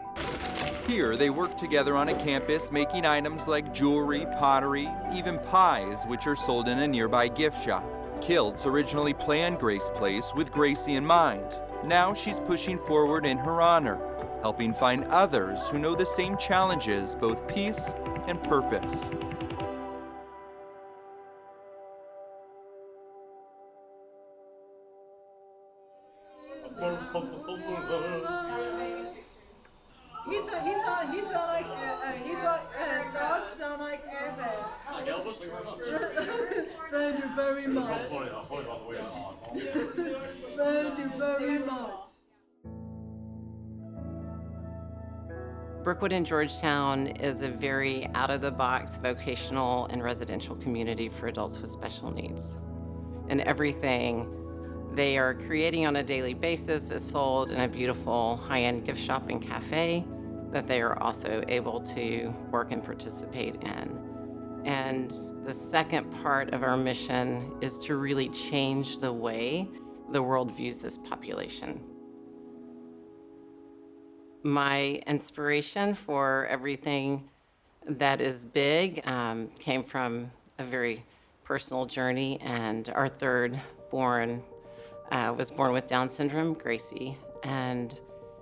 Here, they work together on a campus making items like jewelry, pottery, even pies, which are sold in a nearby gift shop. Kiltz originally planned Grace Place with Gracie in mind. Now she's pushing forward in her honor, helping find others who know the same challenges, both peace and purpose. Thank you very much. Thank you very much. Brookwood in Georgetown is a very out-of-the-box vocational and residential community for adults with special needs. And everything they are creating on a daily basis is sold in a beautiful high-end gift shop and cafe that they are also able to work and participate in. And the second part of our mission is to really change the way the world views this population. My inspiration for everything that is big came from a very personal journey, and our third born was born with Down syndrome, Gracie, and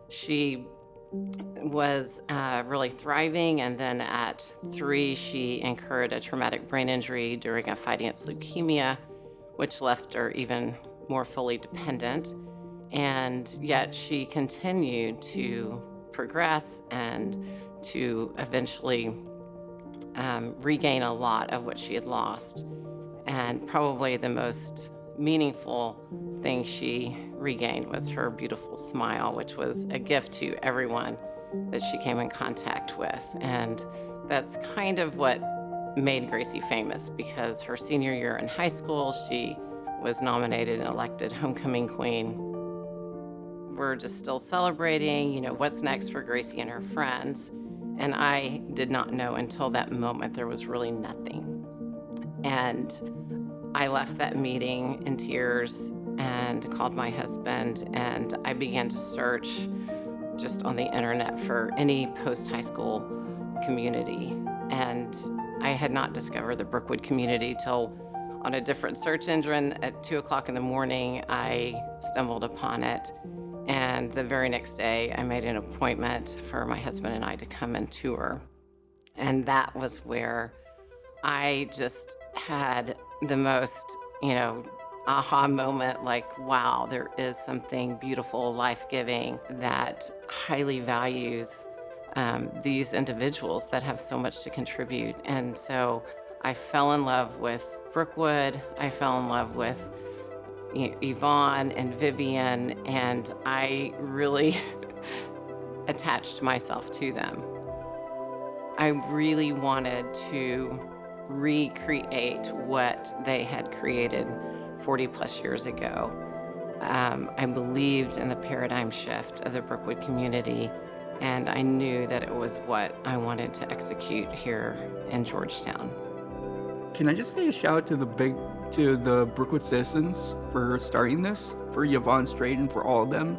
she was really thriving, and then at 3 she incurred a traumatic brain injury during a fight against leukemia, which left her even more fully dependent. And yet she continued to progress and to eventually regain a lot of what she had lost. And probably the most meaningful thing she regained was her beautiful smile, which was a gift to everyone that she came in contact with. And that's kind of what made Gracie famous, because her senior year in high school, she was nominated and elected homecoming queen. We're just still celebrating, you know, what's next for Gracie and her friends. And I did not know until that moment there was really nothing. And I left that meeting in tears and called my husband, and I began to search just on the internet for any post-high school community. And I had not discovered the Brookwood community till on a different search engine at 2 o'clock in the morning. I stumbled upon it. And the very next day, I made an appointment for my husband and I to come and tour. And that was where I just had the most, aha moment, like, wow, there is something beautiful, life-giving that highly values these individuals that have so much to contribute. And so I fell in love with Brookwood. I fell in love with Yvonne and Vivian, and I really attached myself to them. I really wanted to recreate what they had created 40 plus years ago. I believed in the paradigm shift of the Brookwood community, And I knew that it was what I wanted to execute here in Georgetown. Can I just say a shout out to the Brookwood citizens for starting this, for Yvonne Strait and for all of them.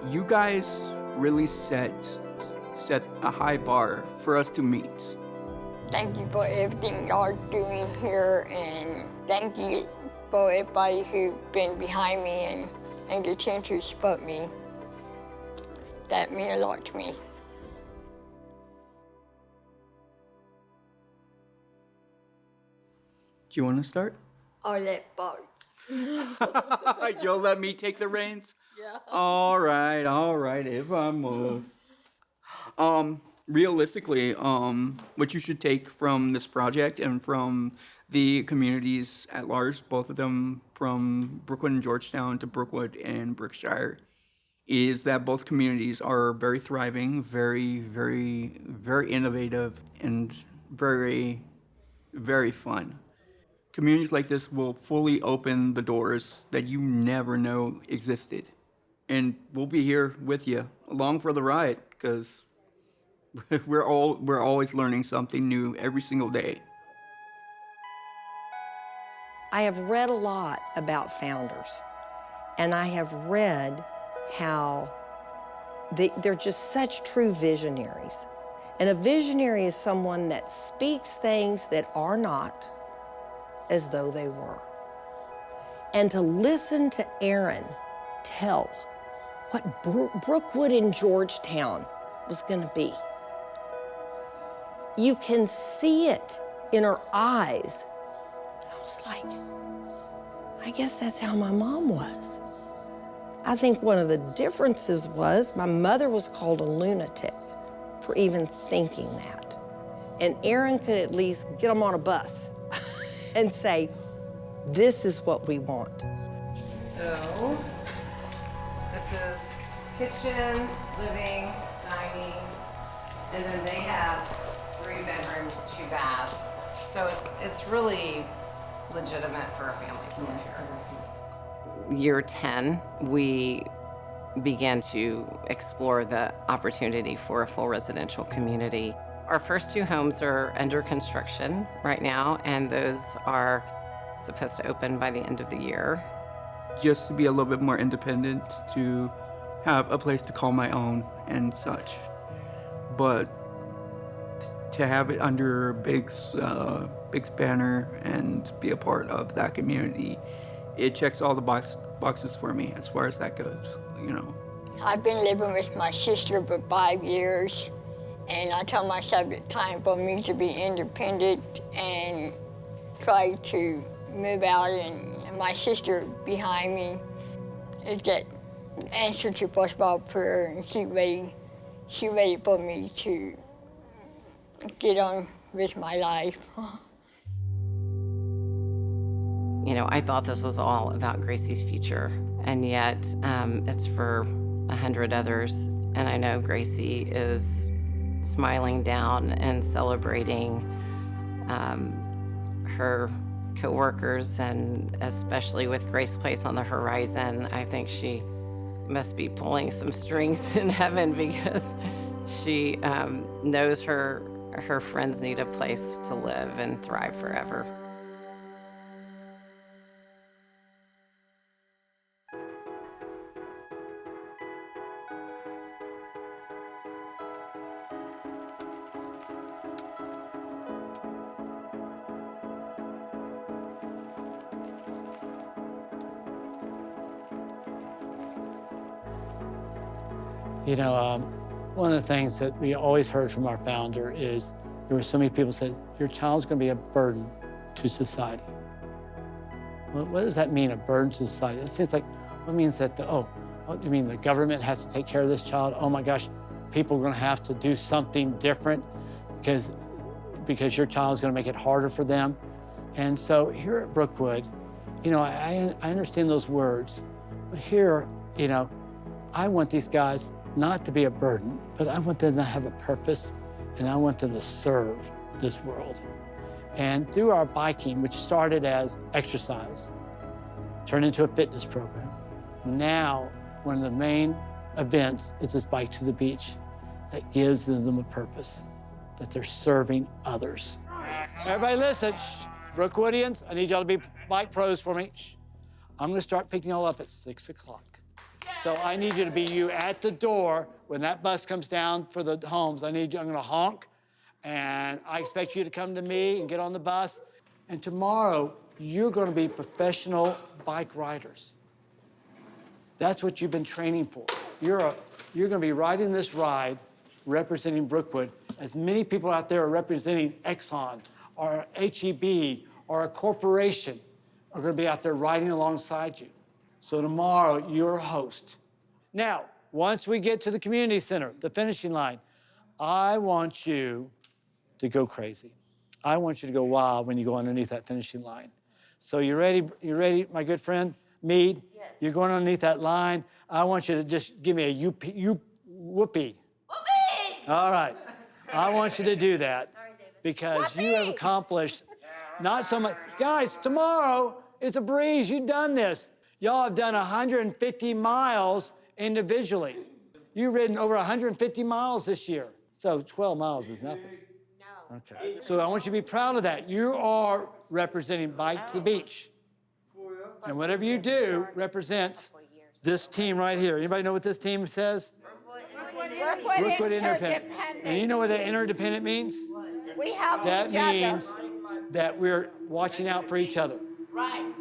You guys really set a high bar for us to meet. Thank you for everything y'all are doing here, and thank you for everybody who's been behind me and the chance to support me. That means a lot to me. Do you want to start? I'll let Bob. You'll let me take the reins? Yeah. All right, if I must. Realistically, what you should take from this project and from the communities at large, both of them from Brookwood and Georgetown to Brookwood and Brookshire, is that both communities are very thriving, very, very, very innovative, and very, very fun. Communities like this will fully open the doors that you never know existed. And we'll be here with you along for the ride, because we're always learning something new every single day. I have read a lot about founders, and I have read how they're just such true visionaries. And a visionary is someone that speaks things that are not as though they were. And to listen to Aaron tell what Brookwood and Georgetown was gonna be. You can see it in her eyes. And I was like, I guess that's how my mom was. I think one of the differences was my mother was called a lunatic for even thinking that. And Aaron could at least get them on a bus and say, this is what we want. So, this is kitchen, living, dining, and then they have 3 bedrooms, 2 baths. So it's really legitimate for a family to live here. Year 10, we began to explore the opportunity for a full residential community. Our first 2 homes are under construction right now, and those are supposed to open by the end of the year. Just to be a little bit more independent, to have a place to call my own and such. But to have it under Big's banner and be a part of that community, it checks all the boxes for me as far as that goes, you know. I've been living with my sister for 5 years, and I tell myself it's time for me to be independent and try to move out, and my sister behind me is that answer to football prayer, and she ready for me to get on with my life. You know, I thought this was all about Gracie's future, and yet it's for 100 others. And I know Gracie is smiling down and celebrating her coworkers, and especially with Grace Place on the horizon, I think she must be pulling some strings in heaven, because she knows her friends need a place to live and thrive forever. You know, one of the things that we always heard from our founder is there were so many people said, your child's going to be a burden to society. Well, what does that mean, a burden to society? It seems like, what means that, you mean the government has to take care of this child? Oh my gosh, people are going to have to do something different because your child's going to make it harder for them. And so here at Brookwood, you know, I understand those words, but here, you know, I want these guys not to be a burden, but I want them to have a purpose, and I want them to serve this world. And through our biking, which started as exercise, turned into a fitness program. Now, one of the main events is this Bike to the Beach. that gives them a purpose, that they're serving others. Everybody listen. Shh. Brookwoodians, I need y'all to be bike pros for me. Shh. I'm gonna start picking y'all up at 6 o'clock. So I need you to be at the door when that bus comes down for the homes. I'm gonna honk, and I expect you to come to me and get on the bus. And tomorrow, you're gonna be professional bike riders. That's what you've been training for. You're gonna be riding this ride representing Brookwood, as many people out there are representing Exxon or HEB or a corporation are gonna be out there riding alongside you. So tomorrow, you're a host. Now, once we get to the community center, the finishing line, I want you to go crazy. I want you to go wild when you go underneath that finishing line. So you ready? You ready, my good friend, Mead? Yes. You're going underneath that line. I want you to just give me a whoopee. Whoopee! All right. I want you to do that because you have accomplished not so much. Guys, tomorrow, it's a breeze. You've done this. Y'all have done 150 miles individually. You've ridden over 150 miles this year. So 12 miles is nothing. No. Okay. So I want you to be proud of that. You are representing Bike to the Beach. And whatever you do represents this team right here. Anybody know what this team says? Brookwood Interdependent. And you know what that interdependent means? We help That each other. means that we're watching out for each other. Right.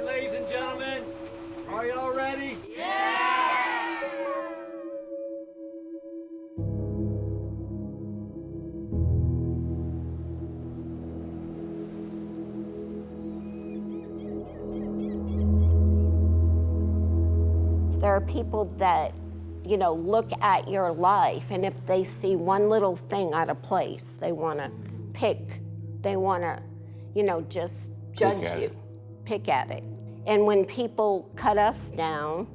Ladies and gentlemen, are y'all ready? There are people that, look at your life, and if they see one little thing out of place, they want to just judge you, pick at it. And when people cut us down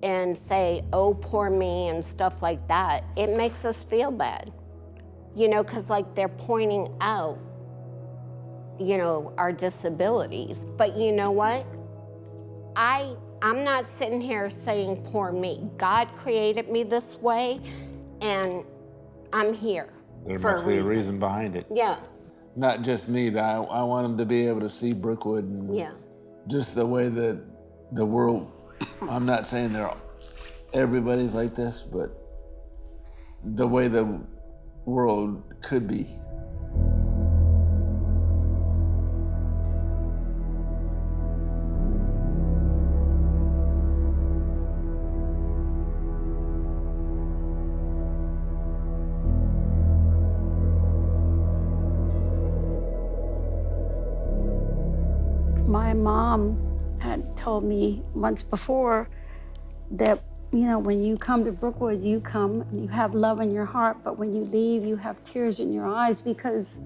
and say, oh, poor me, and stuff like that, it makes us feel bad, because they're pointing out, our disabilities. But you know what? I'm not sitting here saying poor me. God created me this way, and I'm here There for must be a reason behind it. Yeah. Not just me, but I want them to be able to see Brookwood and just the way that the world, I'm not saying everybody's like this, but the way the world could be. My mom had told me once before that, when you come to Brookwood, you come and you have love in your heart, but when you leave, you have tears in your eyes because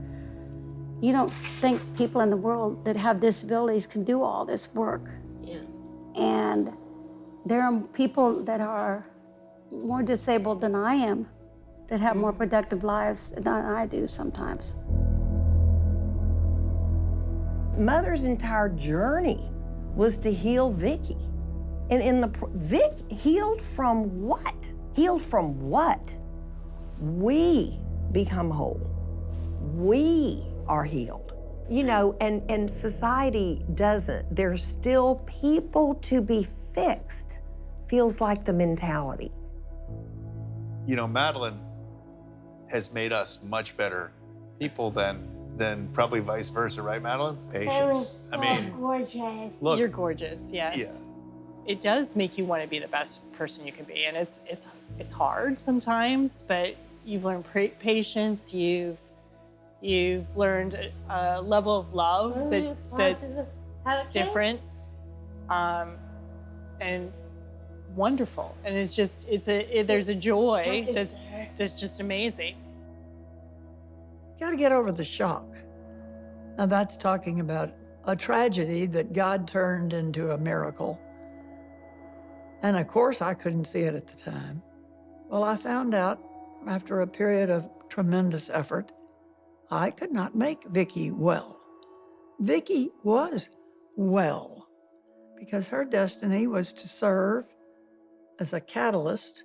you don't think people in the world that have disabilities can do all this work. Yeah. And there are people that are more disabled than I am that have more productive lives than I do sometimes. Mother's entire journey was to heal Vicky. And Vic healed from what? Healed from what? We become whole. We are healed. And society doesn't. There's still people to be fixed, feels like the mentality. Madeline has made us much better people than probably vice versa, right, Madeline? Patience. Gorgeous. Look. You're gorgeous, yes. Yeah. It does make you want to be the best person you can be, and it's hard sometimes, but you've learned patience, you've learned a level of love that's different. And wonderful. And it's just, there's a joy that's just amazing. You got to get over the shock. Now that's talking about a tragedy that God turned into a miracle. And of course, I couldn't see it at the time. Well, I found out after a period of tremendous effort, I could not make Vicki well. Vicki was well because her destiny was to serve as a catalyst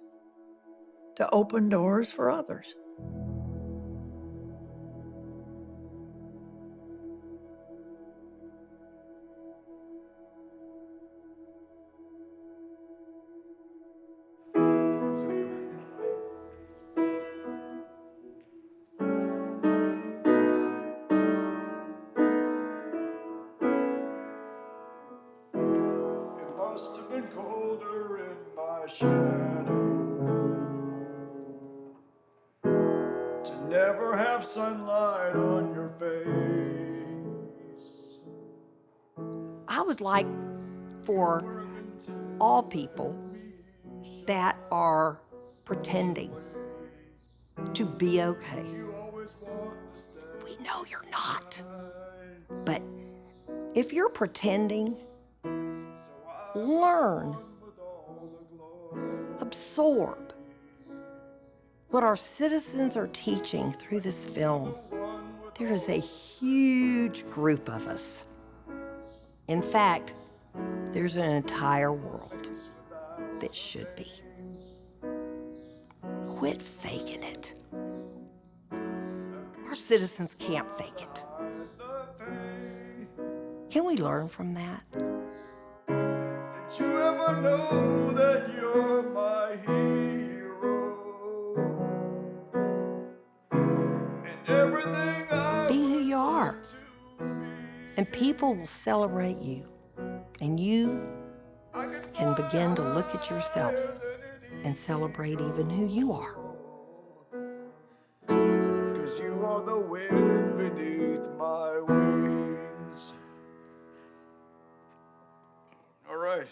to open doors for others. Must have been colder in my shadow to never have sunlight on your face. I would like for all people that are pretending to be okay. We know you're not. But if you're pretending, learn, absorb what our citizens are teaching through this film. There is a huge group of us. In fact, there's an entire world that should be. Quit faking it. Our citizens can't fake it. Can we learn from that? Did you ever know that you're my hero? And everything Be who you are. And people will celebrate you. And you can begin to look at yourself and celebrate even who you are. 'Cause you are the wind beneath my wings. All right.